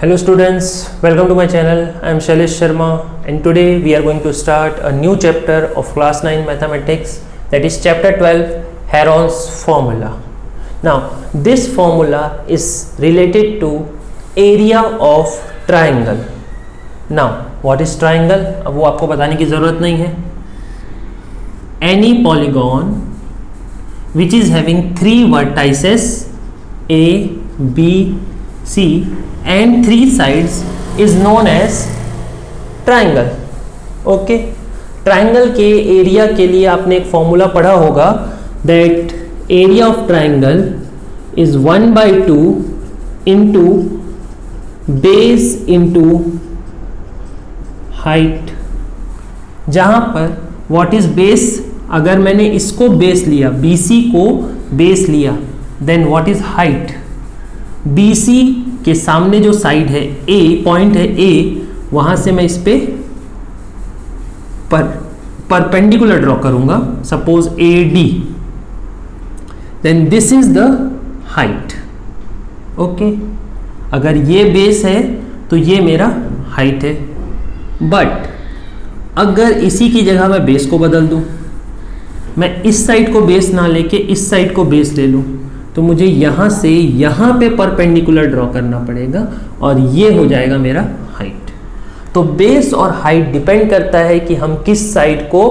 Hello students, welcome to my channel. I am Shailesh Sharma and today we are going to start a new chapter of class 9 mathematics, that is chapter 12, Heron's formula. Now this formula is related to area of triangle. Now what is triangle? अब वो आपको बताने की ज़रूरत नहीं है. Any polygon which is having three vertices A, B, C and three sides is known as triangle. Okay, triangle के area के लिए आपने एक फॉर्मूला पढ़ा होगा, that area of triangle is 1/2 into base into height. जहां पर व्हाट इज बेस, अगर मैंने इसको बेस लिया, BC को बेस लिया, then what is height. BC के सामने जो साइड है A, पॉइंट है A, वहां से मैं इस पे परपेंडिकुलर ड्रॉ करूंगा, suppose AD, then this is the height. Okay, अगर ये बेस है तो ये मेरा हाइट है. बट अगर इसी की जगह मैं बेस को बदल दूं, मैं इस साइड को बेस ना लेके इस साइड को बेस ले लूं, तो मुझे यहां से यहां पे परपेंडिकुलर ड्रॉ करना पड़ेगा और ये हो जाएगा मेरा हाइट. तो बेस और हाइट डिपेंड करता है कि हम किस साइड को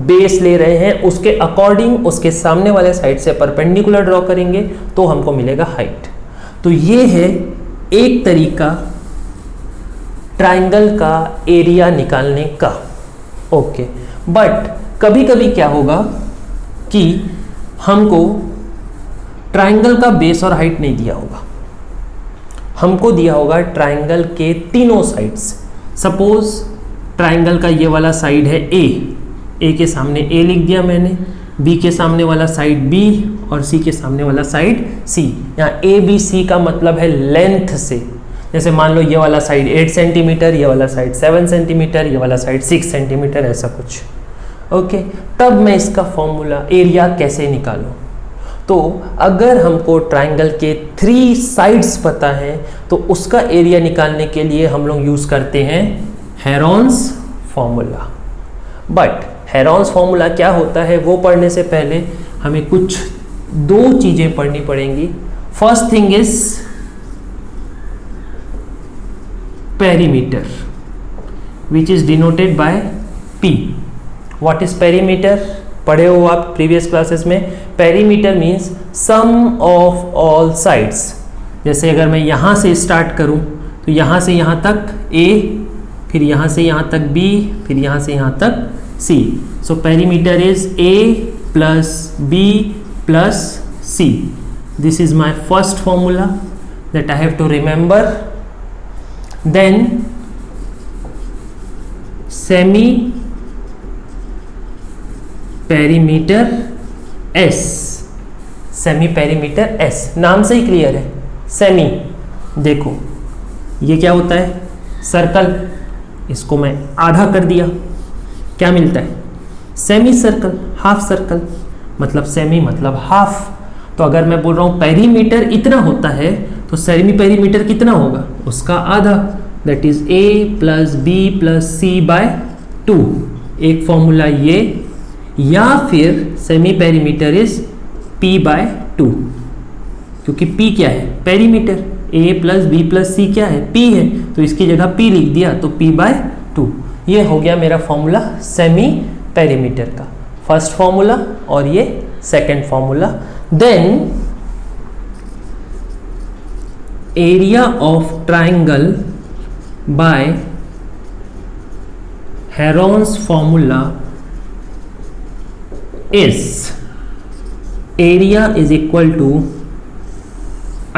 बेस ले रहे हैं, उसके अकॉर्डिंग उसके सामने वाले साइड से परपेंडिकुलर ड्रॉ करेंगे तो हमको मिलेगा हाइट. तो ये है एक तरीका ट्राइंगल का एरिया निकालने का. ओके, बट कभी कभी क्या होगा कि हमको ट्राइंगल का बेस और हाइट नहीं दिया होगा, हमको दिया होगा ट्राइंगल के तीनों साइड्स. सपोज ट्राइंगल का ये वाला साइड है A के सामने A लिख दिया मैंने, B के सामने वाला साइड B और C के सामने वाला साइड C. यहाँ ABC का मतलब है लेंथ से. जैसे मान लो ये वाला साइड 8 सेंटीमीटर, ये वाला साइड 7 सेंटीमीटर, ये वाला साइड 6 सेंटीमीटर, ऐसा कुछ. ओके, तब मैं इसका फॉर्मूला एरिया कैसे निकालूं. तो अगर हमको ट्राइंगल के 3 साइड्स पता है तो उसका एरिया निकालने के लिए हम लोग यूज़ करते हैं Heron's formula. But Heron's formula क्या होता है वो पढ़ने से पहले हमें कुछ 2 चीज़ें पढ़नी पड़ेंगी. First thing is perimeter, which is denoted by P. What is perimeter? पढ़े हो आप प्रीवियस क्लासेस में. Perimeter means sum of all sides. जैसे अगर मैं यहाँ से स्टार्ट करूँ तो यहाँ से यहाँ तक A, फिर यहाँ से यहाँ तक B, फिर यहाँ से यहाँ तक C. So perimeter is A plus B plus C. This is my first formula that I have to remember. Then semi perimeter S. Semi perimeter S, नाम से ही क्लियर है. सेमी, देखो ये क्या होता है, सर्कल. इसको मैं आधा कर दिया, क्या मिलता है? Semi circle, half circle. मतलब सेमी मतलब हाफ. तो अगर मैं बोल रहा हूँ पेरीमीटर इतना होता है तो सेमी पेरीमीटर कितना होगा, उसका आधा, that is A plus B plus C by 2. एक फॉर्मूला ये, या फिर semi perimeter is P by 2, क्योंकि P क्या है, perimeter. A plus B plus C क्या है, P है, तो इसकी जगह P लिख दिया तो P बाय 2. ये हो गया मेरा फॉर्मूला सेमी पेरीमीटर का, फर्स्ट फॉर्मूला, और ये second formula. Then area of triangle by Heron's formula is area is equal to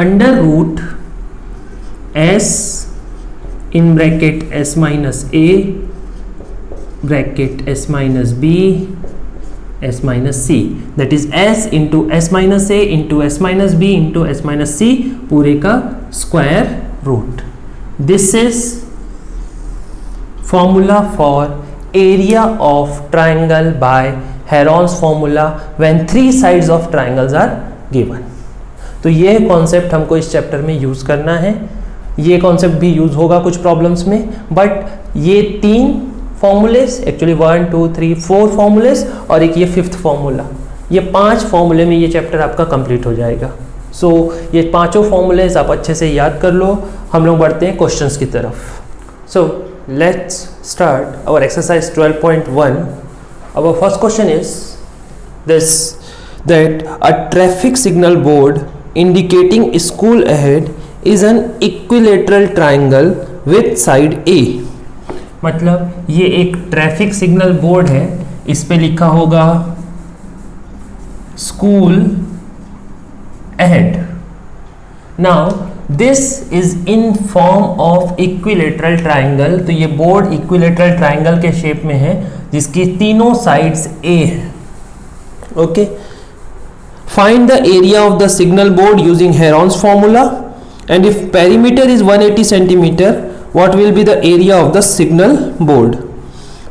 under root S in bracket S minus A bracket S minus B S minus C, that is S into S minus A into S minus B into S minus C पूरे का square root. This is formula for area of triangle by Heron's formula when 3 sides of triangles are given. तो ये concept हमको इस chapter में use करना है. ये कॉन्सेप्ट भी यूज होगा कुछ प्रॉब्लम्स में, बट ये 3 फॉर्मूलेस, एक्चुअली 1 2 3 4 फॉर्मूलेस और एक ये 5th फॉर्मूला, ये 5 फॉर्मूले में ये चैप्टर आपका कंप्लीट हो जाएगा। सो ये 5 फॉर्मूलेस आप अच्छे से याद कर लो। हम लोग बढ़ते हैं क्वेश्चंस की तरफ। So let's start our exercise 12.1। Our first question is this, that a traffic signal board indicating school ahead is an equilateral triangle with side A। मतलब ये एक ट्रैफिक सिग्नल बोर्ड है, इस पे लिखा होगा school ahead. Now this is in form of equilateral triangle. तो ये बोर्ड इक्विलेटरल ट्राइंगल के शेप में है जिसकी तीनों साइड्स A है। Okay, find the area of the signal board using Heron's formula, and if perimeter is 180 centimeter, what will be the area of the signal board?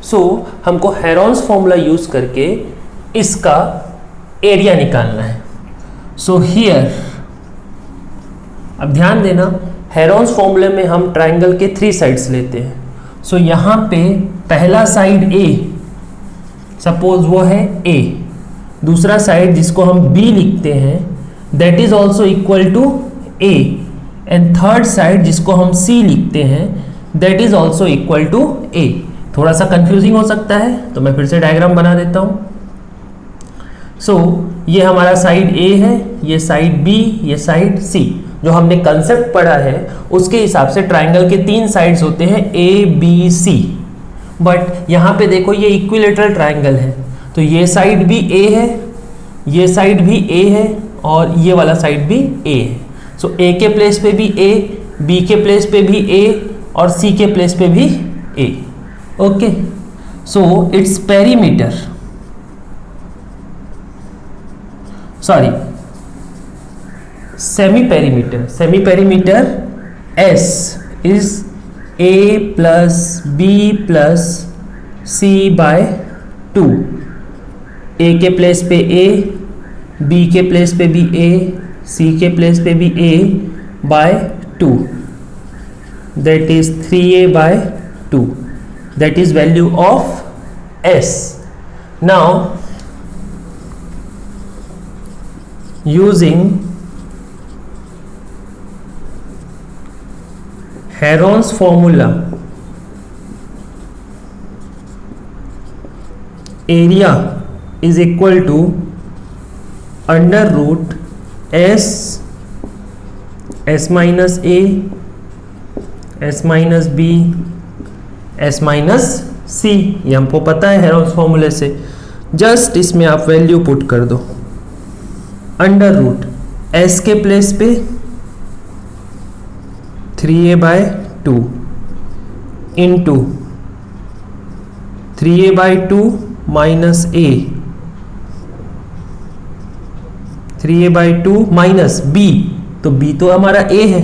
So हमको Heron's formula use करके इसका area निकालना है। So here अब ध्यान देना, Heron's formula में हम ट्राइंगल के 3 साइड्स लेते हैं। So यहाँ पे पहला साइड A, सपोज वो है A, दूसरा साइड जिसको हम B लिखते हैं that is also equal to A, and third side जिसको हम C लिखते हैं that is also equal to A। थोड़ा सा कंफ्यूजिंग हो सकता है तो मैं फिर से डायग्राम बना देता हूं। सो ये हमारा साइड A है, ये साइड B, ये साइड C। जो हमने कंसेप्ट पढ़ा है उसके हिसाब से ट्राइंगल के 3 साइड्स होते हैं A B C, बट यहाँ पे देखो ये इक्विलेटरल ट्राइंगल है तो ये साइड भी A है, ये साइड भी A है और ये वाला साइड भी A है। सो A के प्लेस पे भी A, B के प्लेस पे भी A और C के प्लेस पे भी A। Okay, so it's perimeter, sorry semi perimeter S is A plus B plus C by 2। A के प्लेस पे A, B के प्लेस पे भी A, C के प्लेस पे भी A by 2, that is 3A by 2, that is value of S। Now using Heron's formula, area is equal to under root S minus A, S minus B, S minus C। ये हमको पता है Heron's फॉर्मूले से, just इसमें आप value put कर दो। अंडर रूट S के प्लेस पे 3A by 2 into 3A by 2 minus A, 3A by 2 minus B, तो B तो हमारा A है,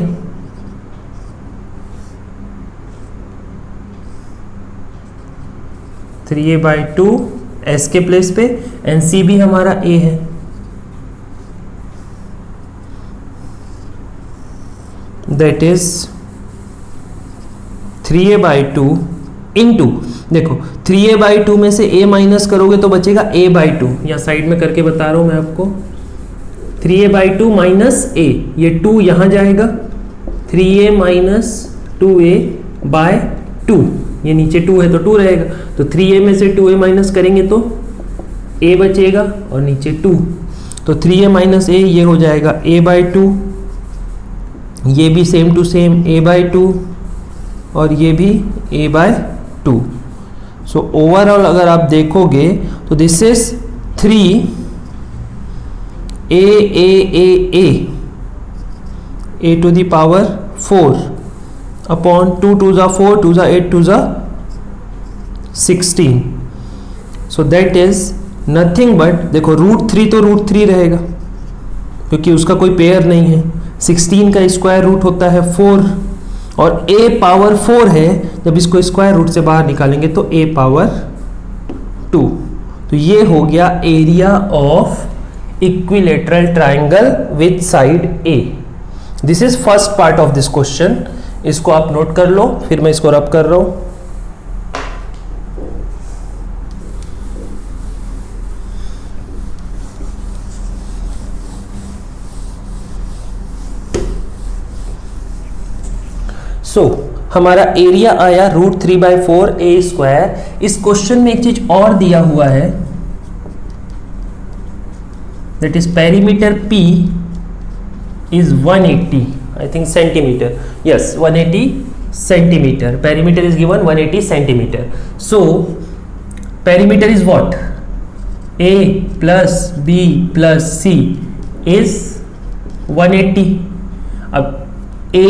थ्री ए बाई 2 S के प्लेस पे, एंड C भी हमारा A है। That is 3A by 2 into, देखो 3A बाई 2 में से A माइनस करोगे तो बचेगा A बाई 2, या साइड में करके बता रहा हूं मैं आपको। 3A बाई 2 माइनस A, ये 2 यहां जाएगा, 3A माइनस 2A बाय 2, ये नीचे 2 है तो 2 रहेगा, तो 3A में से 2A माइनस करेंगे तो A बचेगा और नीचे 2, तो 3A माइनस A ये हो जाएगा A बाई 2, ये भी same to same A by 2 और ये भी A बाय 2। सो ओवरऑल अगर आप देखोगे तो this is 3 A to the power 4 upon 2 2 जा 4, 2 जा 8, 2 जा 16। सो दैट इज नथिंग बट, देखो रूट 3 तो रूट 3 रहेगा क्योंकि उसका कोई पेयर नहीं है। 16 का स्क्वायर रूट होता है 4 और A पावर 4 है, जब इसको स्क्वायर रूट से बाहर निकालेंगे तो A पावर 2। तो ये हो गया area of equilateral triangle with side A। This is first part of this question. इसको आप नोट कर लो, फिर मैं इसको रब कर रहा हूं। हमारा एरिया आया √3/4a²। इस क्वेश्चन में एक चीज और दिया हुआ है, that is perimeter P is 180, I think centimeter. Yes, 180 centimeter. Perimeter is given 180 centimeter. So perimeter is what? A plus B plus C is 180. अब A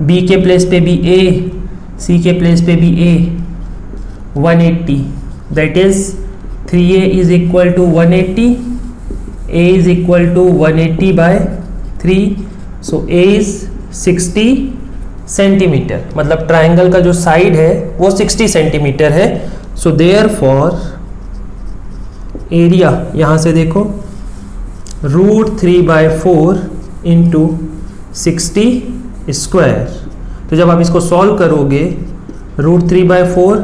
B के प्लेस पे भी A, C के प्लेस पे भी A, 180, that is 3A is equal to 180, A is equal to 180 by 3, so A is 60 centimetre, मतलब triangle का जो साइड है वो 60 सेंटीमीटर है। सो देयर फॉर एरिया यहाँ से देखो √3/4 इंटू 60 स्क्वायर। तो जब आप इसको सॉल्व करोगे √3/4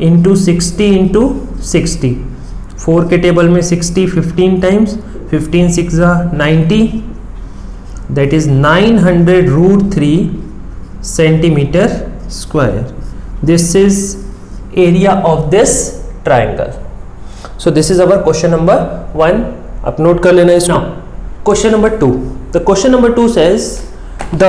इंटू 60 इंटू 60, 4 के टेबल में 60 15 times, 15 6 90, that is 900√3 centimetre square. This is area of this triangle. So this is our question number 1। आप नोट कर लेना इसको। Question number 2, the question number 2 says the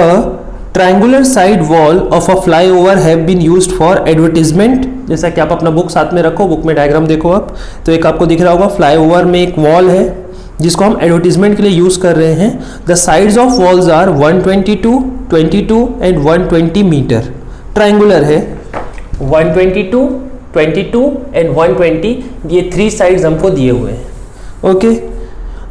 triangular side wall of a flyover have been used for advertisement. जैसा कि आप अपना book साथ में रखो, बुक में डायग्राम देखो आप, तो एक आपको दिख रहा होगा फ्लाईओवर में एक वॉल है जिसको हम एडवर्टीजमेंट के लिए यूज कर रहे हैं। The sides of walls are 122, 22 and 120 metre. Triangular है, 122, 22 एंड 120, ये 3 साइड्स हमको दिए हुए हैं। Okay,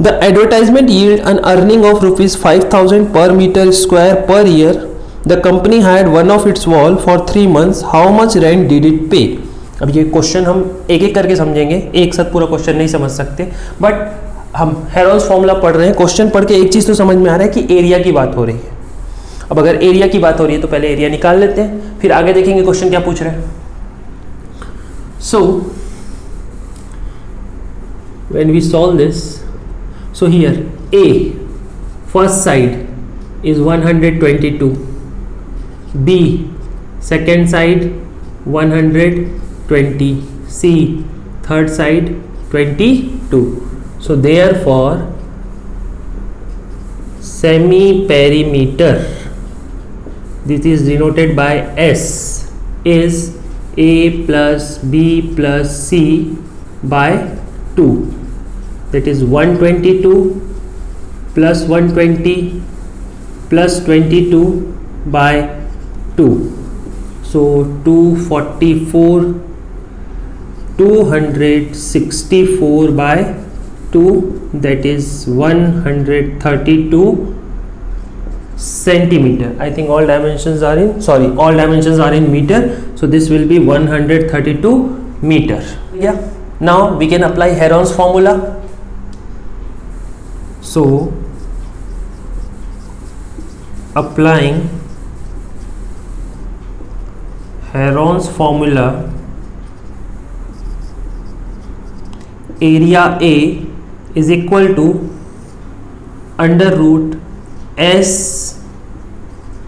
the advertisement yield an earning of ₹5,000 per metre square per year. The company had one of its wall for 3 months, how much rent did it pay. अब ये question हम एक एक करके समझेंगे, एक साथ पूरा क्वेश्चन नहीं समझ सकते, बट हम हेरोल्ड्स फॉर्मूला पढ़ रहे हैं। क्वेश्चन पढ़ के एक चीज़ तो समझ में आ रहा है कि एरिया की बात हो रही है। अब अगर एरिया की बात हो रही है तो पहले एरिया निकाल लेते हैं, फिर आगे देखेंगे क्वेश्चन क्या पूछ रहे हैं। So when we solve this, so here A first side is 122, B second side 120, C third side 22. So therefore semi perimeter, this is denoted by S, is A plus B plus C by 2. That is 122 plus 120 plus 22 by 2. So 244, 264 by 2, that is 132 centimeter. I think all dimensions are in, sorry, all dimensions are in meter. So this will be 132 meter. Yeah. Now we can apply Heron's formula. So applying Heron's formula, area A is equal to under root S,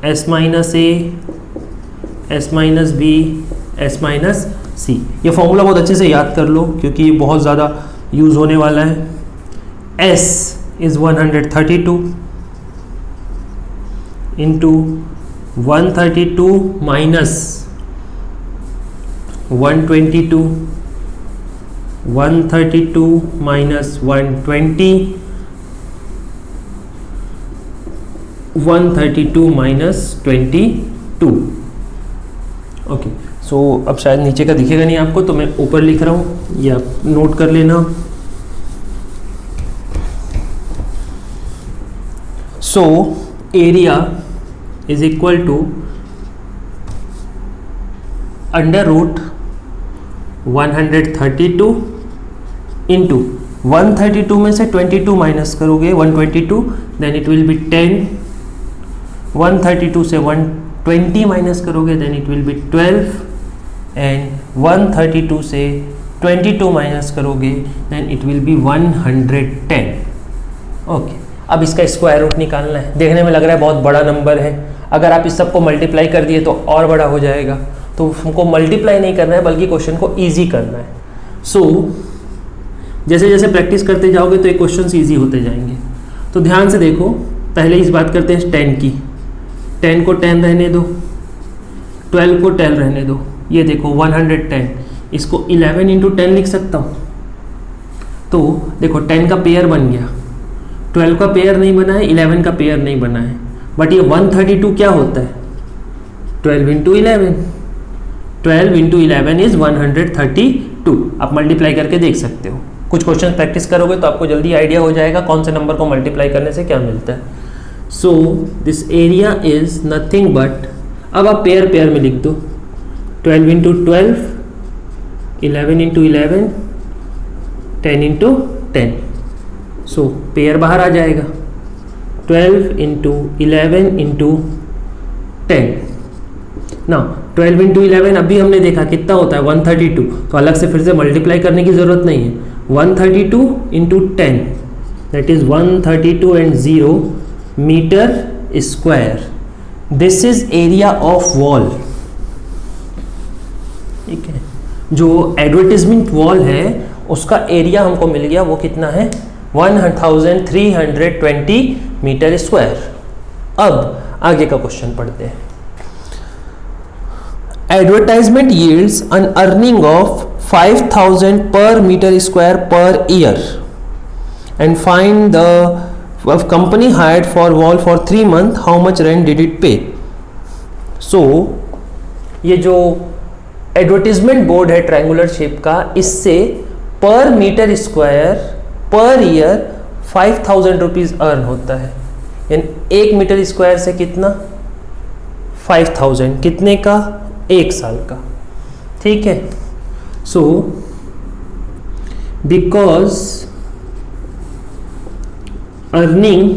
S minus A, S minus B, S minus C। ये formula बहुत अच्छे से याद कर लो क्योंकि ये बहुत ज़्यादा यूज होने वाला है। S is 132 into 132 minus 122, 132 minus 120, 132 minus 22। Okay, so अब शायद नीचे का दिखेगा नहीं आपको, तो मैं ऊपर लिख रहा हूँ, ये आप नोट कर लेना। So area is equal to under root 132 into 132 में से 22 माइनस करोगे 122, then it will be 10, 132 से 20 माइनस करोगे then it will be 12, and 132 से 22 माइनस करोगे then it will be 110। Okay, अब इसका स्क्वायर रूट निकालना है। देखने में लग रहा है बहुत बड़ा नंबर है, अगर आप इस सब को मल्टीप्लाई कर दिए तो और बड़ा हो जाएगा, तो हमको मल्टीप्लाई नहीं करना है बल्कि क्वेश्चन को ईजी करना है। सो जैसे जैसे प्रैक्टिस करते जाओगे तो ये क्वेश्चन ईजी होते जाएंगे। तो ध्यान से देखो, पहले इस बात करते हैं 10 की। 10 को 10 रहने दो, 12 को 10 रहने दो, ये देखो 110, इसको 11 इंटू 10 लिख सकता हूँ। तो देखो 10 का पेयर बन गया, 12 का पेयर नहीं बना है, 11 का पेयर नहीं बना है, बट ये 132 क्या होता है? 12 इंटू 11, 12 इंटू 11 इज 132। आप मल्टीप्लाई करके देख सकते हो। कुछ क्वेश्चन प्रैक्टिस करोगे तो आपको जल्दी आइडिया हो जाएगा कौन से नंबर को मल्टीप्लाई करने से क्या मिलता है। So this area is nothing but, अब आप पेयर पेयर में लिख दो, 12 इंटू 12, 11 इंटू 11, 10 इंटू 10। सो पेयर बाहर आ जाएगा, 12 इंटू 11 इंटू 10। ना 12 इंटू 11 अभी हमने देखा कितना होता है 132, तो अलग से फिर से मल्टीप्लाई करने की ज़रूरत नहीं है। 132 into 10 that is 132 and 0 metre square. This is area of wall. ठीक है, जो एडवर्टीजमेंट वॉल है उसका एरिया हमको मिल गया, वो कितना है 1320 मीटर स्क्वायर। अब आगे का क्वेश्चन पढ़ते हैं। Advertisement yields an earning of 5,000 per meter square per year, and find the company hired for wall for 3 months, how much rent did it pay? So ये जो एडवर्टीजमेंट बोर्ड है triangular shape का, इससे per metre square per year 5,000 rupees earn होता है। यानी 1 metre square से कितना 5,000, कितने का 1 साल का। ठीक है, so because earning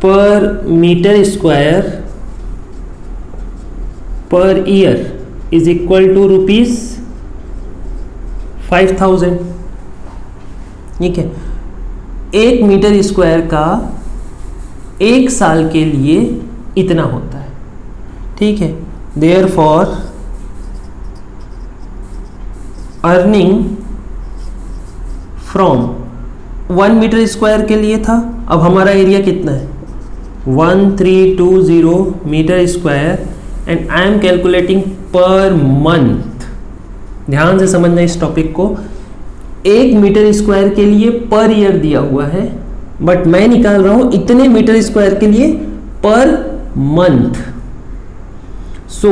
per metre square per year is equal to ₹5,000। ठीक है, 1 मीटर स्क्वायर का 1 साल के लिए इतना होता है। ठीक है, therefore earning from 1 metre square के लिए था, अब हमारा एरिया कितना है 1320 metre square, and I am calculating per month. ध्यान से समझना इस टॉपिक को, 1 मीटर स्क्वायर के लिए पर ईयर दिया हुआ है, बट मैं निकाल रहा हूं इतने मीटर स्क्वायर के लिए per month. So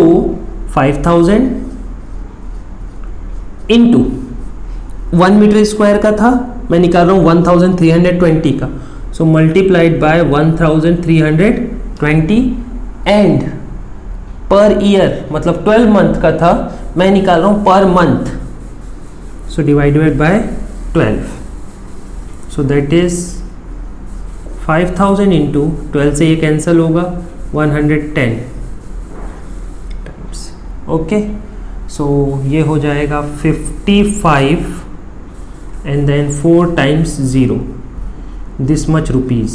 5,000 into 1 metre square का था, मैं निकाल रहा हूँ 1320 का, so multiplied by 1320, and per year मतलब 12 मंथ का था, मैं निकाल रहा हूँ पर month, so divided by 12, so that is 5,000 into 12 से ये कैंसिल होगा 110 टाइम्स। ओके, सो ये हो जाएगा 55 and then 4 times 0, this much rupees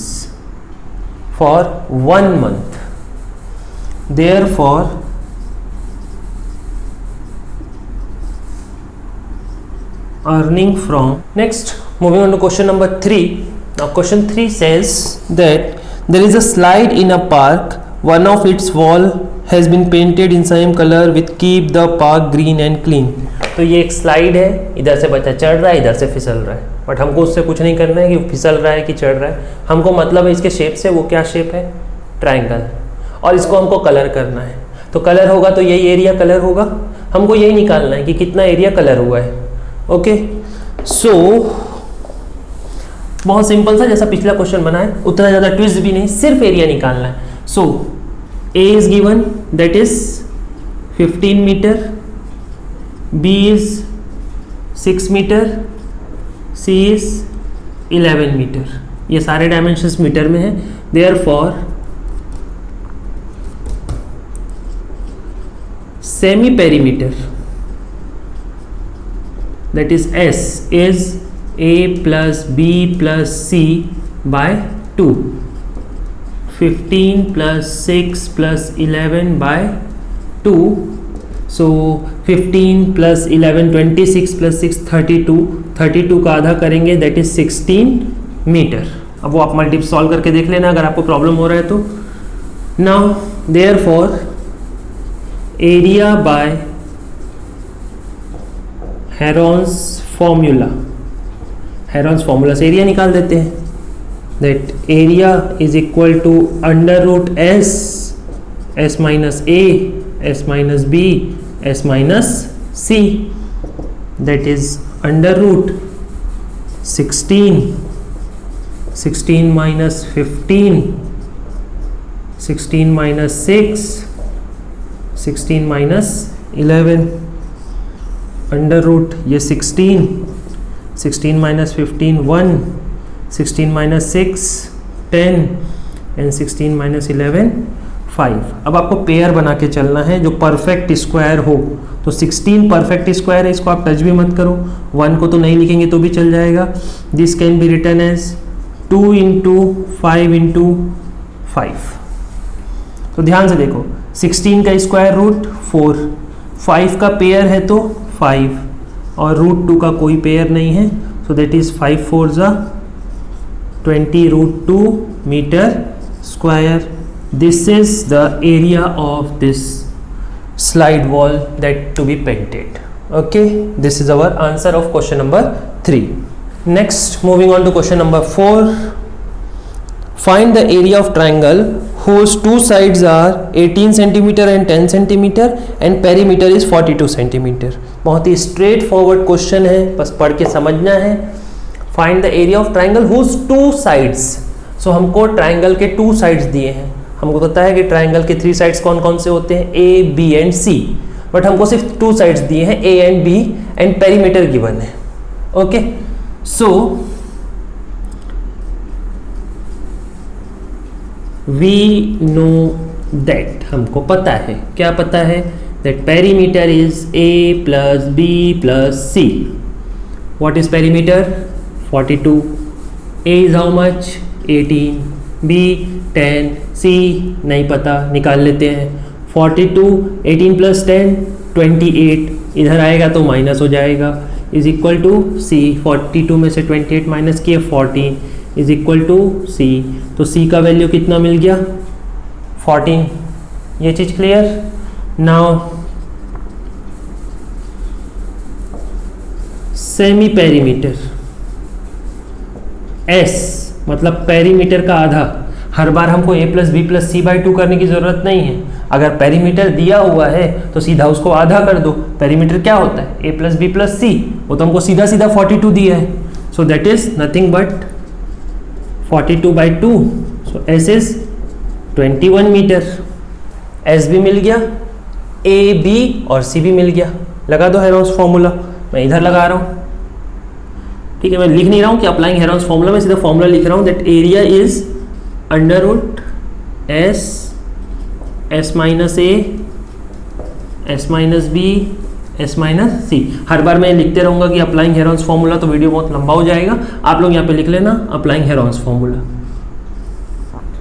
for 1 month. Therefore earning from, next moving on to question number 3. Now question 3 says that there is a slide in a park, one of its wall has been painted in same color with keep the park green and clean. तो ये एक slide है, इधर से बच्चा चढ़ रहा है, इधर से फिसल रहा है, बट हमको उससे कुछ नहीं करना है कि फिसल रहा है कि चढ़ रहा है, हमको मतलब है इसके शेप से। वो क्या शेप है, ट्रायंगल, और इसको हमको कलर करना है। तो कलर होगा तो यही एरिया कलर होगा, हमको यही निकालना है कि कितना एरिया कलर हुआ है। ओके, सो बहुत सिंपल सा, जैसा पिछला क्वेश्चन बना है, उतना ज़्यादा ट्विस्ट भी नहीं, सिर्फ एरिया निकालना है। So A is given that is 15 metre, B is 6 metre, C is 11 metre. ये सारे डायमेंशंस मीटर में है। Therefore semi perimeter that is S is A plus B plus C by 2, 15 plus 6 plus 11 by 2, so 15 plus 11 26 plus 6 32, 32 का आधा करेंगे that is 16 metre. अब वो आप मल्टीपल सॉल्व करके देख लेना अगर आपको प्रॉब्लम हो रहा है तो। Now therefore area by Heron's formula से एरिया निकाल देते हैं। That area is equal to under root S minus A S minus B S minus C, that is under root 16 minus 15, 16 minus 6, 16 minus 11, under root ये 16 minus 15 1, 16 minus 6 10 and 16 minus 11 5। अब आपको pair बना के चलना है जो परफेक्ट स्क्वायर हो। तो 16 परफेक्ट स्क्वायर है, इसको आप टच भी मत करो, 1 को तो नहीं लिखेंगे तो भी चल जाएगा। This can be written as 2 into 5 into 5। तो ध्यान से देखो 16 का स्क्वायर रूट 4, 5 का पेयर है तो 5 और रूट 2 का कोई पेयर नहीं है, सो दैट इज 5 4 जा 20 root 2 metre square. This is the area of this slide wall that to be painted. Okay, this is our answer of question number 3। Next moving on to question number 4, find the area of triangle whose two sides are 18 centimeter and 10 centimeter and perimeter is 42 centimeter। बहुत ही straight forward question है, बस पढ़ के समझना है। Find the area of triangle whose two sides, सो हमको triangle के 2 sides दिए हैं। हमको पता है कि ट्राइंगल के 3 साइड्स कौन कौन से होते हैं, A B and C, but हमको सिर्फ 2 साइड्स दिए हैं A and B and perimeter given है। Okay, so we know that, हमको पता है, क्या पता है, that perimeter is A plus B plus C। what is perimeter? 42। A is how much? 18, B 10, C नहीं पता, निकाल लेते हैं। 42 18 plus 10 28, इधर आएगा तो माइनस हो जाएगा, इज इक्वल टू C। 42 में से 28 माइनस किए 14 इज इक्वल टू C। तो C का वैल्यू कितना मिल गया? 14। ये चीज clear? Now semi perimeter, S मतलब पेरीमीटर का आधा। हर बार हमको A plus B plus C by 2 करने की जरूरत नहीं है। अगर पेरीमीटर दिया हुआ है तो सीधा उसको आधा कर दो। पेरीमीटर क्या होता है? A plus B plus C, वो तो हमको सीधा सीधा 42 दिया है, so that is nothing but 42 by 2, so S is 21 metre. S भी मिल गया, A B और C भी मिल गया। लगा दो हेरॉन्स फॉर्मूला, मैं इधर लगा रहा हूँ, ठीक है। मैं लिख नहीं रहा हूँ कि अप्लाइंग हेरॉन्स फॉर्मूला, मैं सीधा फॉर्मूला लिख रहा हूँ that area is under root S minus A S minus B S minus C। हर बार मैं लिखते रहूँगा कि अप्लाइंग हेरॉन्स फॉर्मूला, तो वीडियो बहुत लंबा हो जाएगा। आप लोग यहाँ पे लिख लेना applying Heron's formula.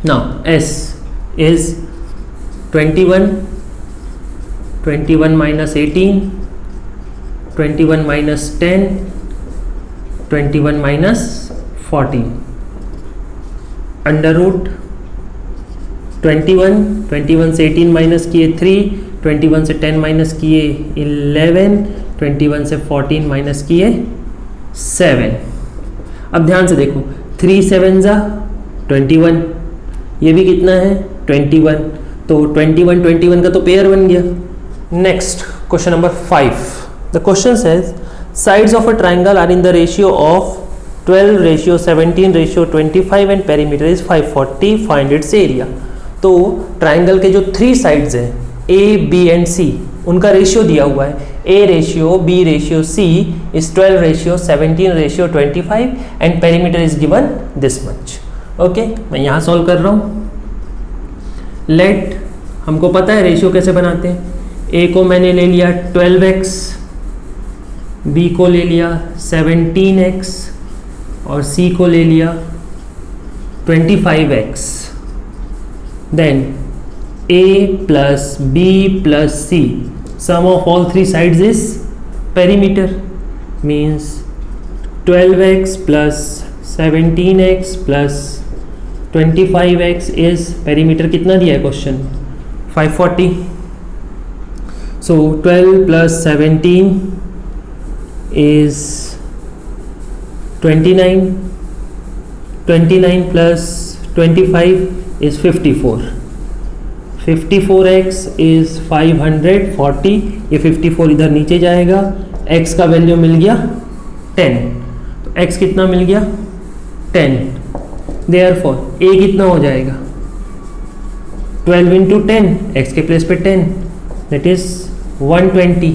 Now S is 21 minus 18, 21 minus 10, 21 minus 14, under root 21 से 18 माइनस किए 3, 21 से 10 माइनस किए 11, 21 से 14 माइनस किए 7। अब ध्यान से देखो 3 7 जा 21, ये भी कितना है 21, तो 21 का तो पेयर बन गया। Next question number 5, the question says sides of a triangle are in the ratio of 12 ratio 17 ratio 25 and perimeter is 540, find its area. तो ट्राइंगल के जो 3 साइड्स हैं A B एंड C, उनका रेशियो दिया हुआ है। A ratio B ratio C is 12 ratio 17 ratio 25 and perimeter is given this much. Okay, मैं यहाँ सॉल्व कर रहा हूँ। लेट, हमको पता है रेशियो कैसे बनाते हैं, ए को मैंने ले लिया 12x, बी को ले लिया 17x और सी को ले लिया 25x। Then a plus b plus c, sum of all three sides is perimeter, means 12x plus 17x plus 25x is perimeter। कितना दिया है question? 540। So 12 plus 17 is 29, 29 plus 25 is 54, 54x is 540। ये 54 इधर नीचे जाएगा, x का value मिल गया 10, तो x कितना मिल गया 10। देयरफॉर a कितना हो जाएगा 12 इंटू 10, x के प्लेस पे 10, दैट इज 120।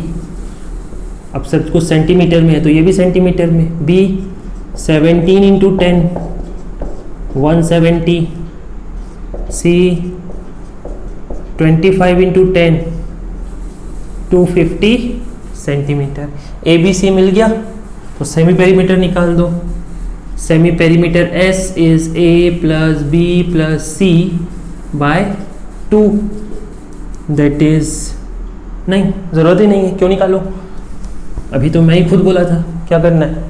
अब सब कुछ सेंटीमीटर में है तो ये भी सेंटीमीटर में। b 17 into 10 170, c 25 into 10 250 centimetre. A B C मिल गया, तो सेमी पेरीमीटर निकाल दो। Semi perimeter S is a plus b plus c by 2, that is नहीं, ज़रूरत ही नहीं है, क्यों निकालो? अभी तो मैं ही खुद बोला था क्या करना है।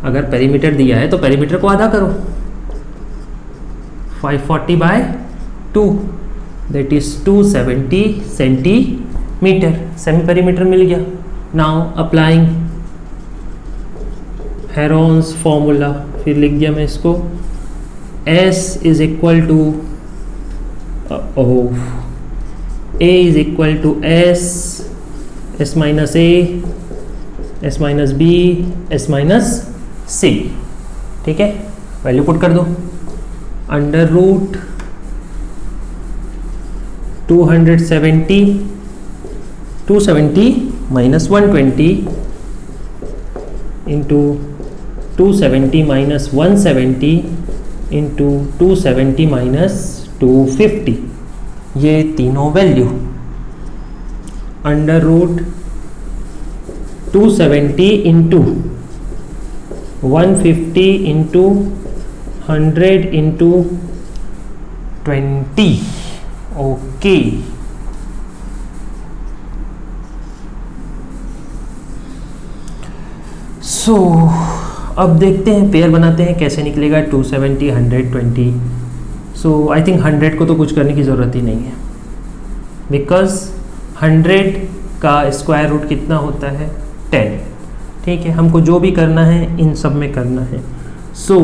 अगर पेरीमीटर दिया है तो पेरीमीटर को आधा करो, 540 by 2 that is 270 centimetre. Semi perimeter मिल गया। नाउ अप्लाइंग हेरोन्स फॉर्मूला, फिर लिख दिया मैं इसको। S is equal to A is equal to S minus A, S minus B, S minus C। ठीक है, वैल्यू पुट कर दो। Under root 270 minus 120 into 270 minus 170 into 270 minus 250, ये तीनों value. Under root 270 into 150 into 100 into 20। Okay, so अब देखते हैं, pair बनाते हैं कैसे निकलेगा 270 120। सो आई थिंक 100 को तो कुछ करने की ज़रूरत ही नहीं है, बिकॉज 100 का स्क्वायर रूट कितना होता है 10। ठीक है, हमको जो भी करना है इन सब में करना है। सो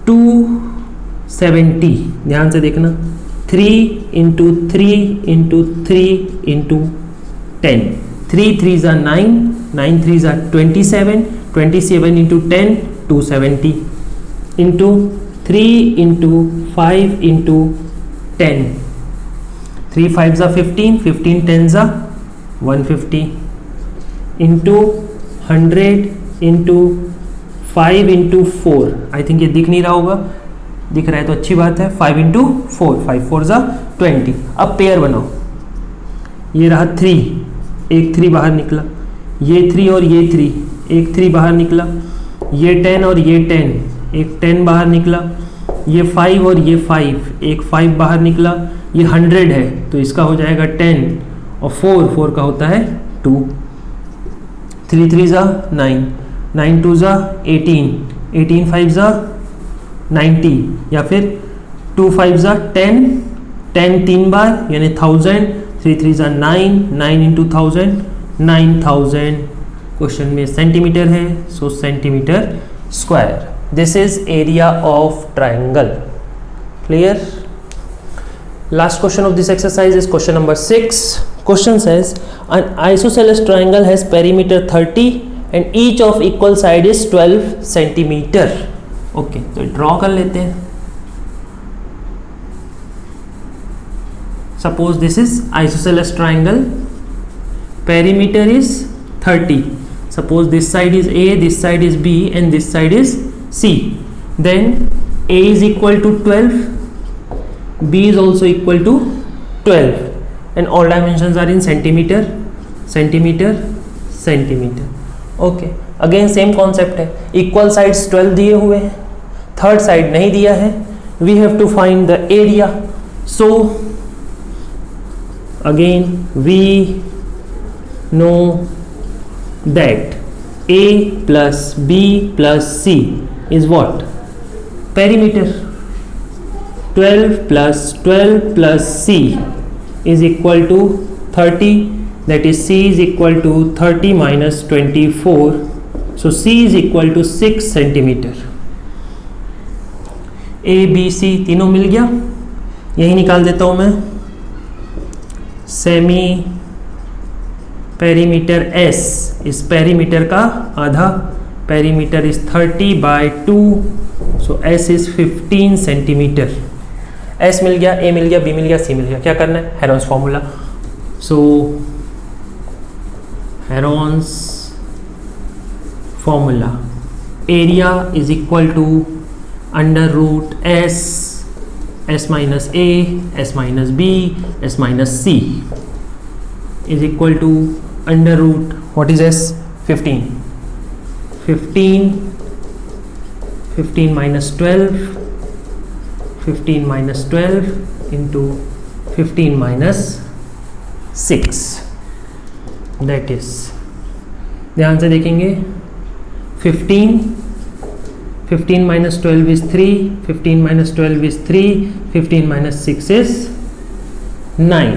270, ध्यान से देखना, 3 into 3 into 3 into 10, 3 3s are 9, 9 3s are 27, 27 into 10 270 into 3 into 5 into 10, 3 5s are 15, 15 10s are 150 into 100 into 5 into 4। I think ये दिख नहीं रहा होगा, दिख रहा है तो अच्छी बात है। 5 into 4, 5 4s are 20। अब पेयर बनाओ, ये रहा 3, एक 3 बाहर निकला, ये 3 और ये 3, एक 3 बाहर निकला, ये 10 और ये 10, एक 10 बाहर निकला, ये 5 और ये 5, एक 5 बाहर निकला, ये 100 है तो इसका हो जाएगा 10 और 4 का होता है 2, 3 3s are 9, 9 2s are 18, 18 5s are 90, या फिर 2 5s are 10, 10 3 बार यानी 1000, 3 3s are 9, 9 into 1000 9000। क्वेश्चन में सेंटीमीटर है, so centimetre square. This is area of triangle. Clear? Last question of this exercise is question number 6। Question says an isosceles triangle has perimeter 30 and each of equal side is 12 centimeter। Okay, तो draw कर लेते हैं। Suppose this is isosceles triangle, perimeter is 30. Suppose this side is A, this side is B and this side is C. Then A is equal to 12, B is also equal to 12 and all dimensions are in centimeter, centimeter, centimeter. Okay, again same concept है, equal sides 12 दिए हुए हैं, third side नहीं दिया है, we have to find the area. So again we know that A plus B plus C is what? Perimeter. 12 plus 12 plus C is equal to 30. That is C is equal to 30 minus 24. So C is equal to 6 centimeter. A, B, C तीनों मिल गया. यही निकाल देता हूँ मैं. Semi perimeter S इस perimeter का आधा, perimeter is 30 by 2, so S is 15 centimetre. S मिल गया, A मिल गया, B मिल गया, C मिल गया. क्या करना है? Heron's formula. So Heron's formula, area is equal to under root S minus A, S minus B, S minus C is equal to under root, what is S? 15 minus 12, 15 minus 12 into 15 minus 6, that is, ध्यान से देखेंगे, 15 minus 12 is 3, 15 minus 12 is 3, 15 minus 6 is 9.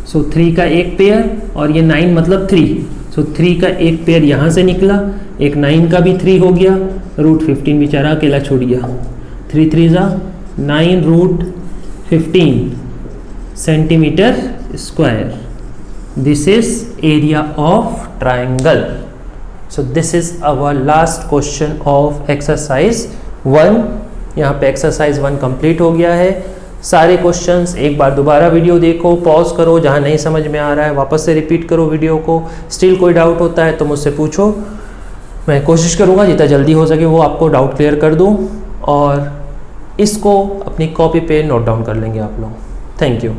सो 3 का एक pair और ये 9 मतलब 3. सो 3 का एक पेयर यहाँ से निकला, एक 9 का भी 3 हो गया, रूट 15 बेचारा अकेला छूट गया. 3 3 जा 9 root 15 centimetre square. This is area of triangle. So this is our last question of exercise 1. यहाँ पे एक्सरसाइज 1 कंप्लीट हो गया है. सारे क्वेश्चंस एक बार दोबारा वीडियो देखो, पॉज करो, जहाँ नहीं समझ में आ रहा है वापस से रिपीट करो वीडियो को. स्टिल कोई डाउट होता है तो मुझसे पूछो, मैं कोशिश करूँगा जितना जल्दी हो सके वो आपको डाउट क्लियर कर दूँ, और इसको अपनी कॉपी पे नोट डाउन कर लेंगे आप लोग. Thank you.